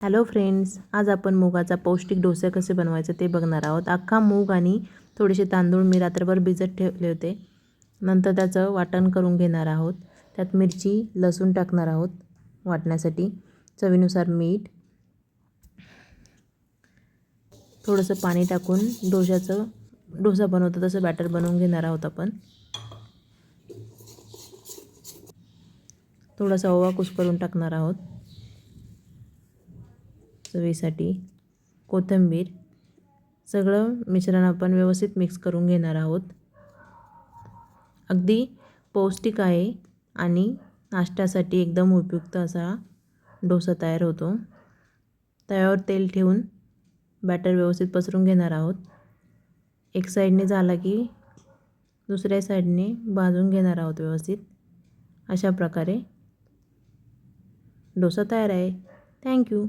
Hello friends, आज आपण मुगाचा पौष्टिक डोसा कसे बनवायचे ते बघणार आहोत. अख्खा मूग आणि थोडेसे तांदूळ मी रात्रभर भिजत ठेवले होते. नंतर त्याचं वाटण करून घेणार आहोत. त्यात मिरची, लसूण टाकणार आहोत वाटण्यासाठी. चवीनुसार मीठ, थोडंसं पाणी टाकून डोसा बनवतो तसं बॅटर बनवून घेणार आहोत आपण. थोडासा ओवा कुस्करून टाकणार आहोत चवीसाठी. कोथिंबीर, सगळं मिश्रण आपण व्यवस्थित मिक्स करून घेणार आहोत. अगदी पौष्टिक आहे आणि नाश्त्यासाठी एकदम उपयुक्त असा डोसा तयार होतो. तव्यावर तेल ठेवून बॅटर व्यवस्थित पसरून घेणार आहोत. एक साईडने झाला की दुसऱ्या साईडने भाजून घेणार आहोत व्यवस्थित. अशा प्रकारे डोसा तयार आहे. थँक्यू.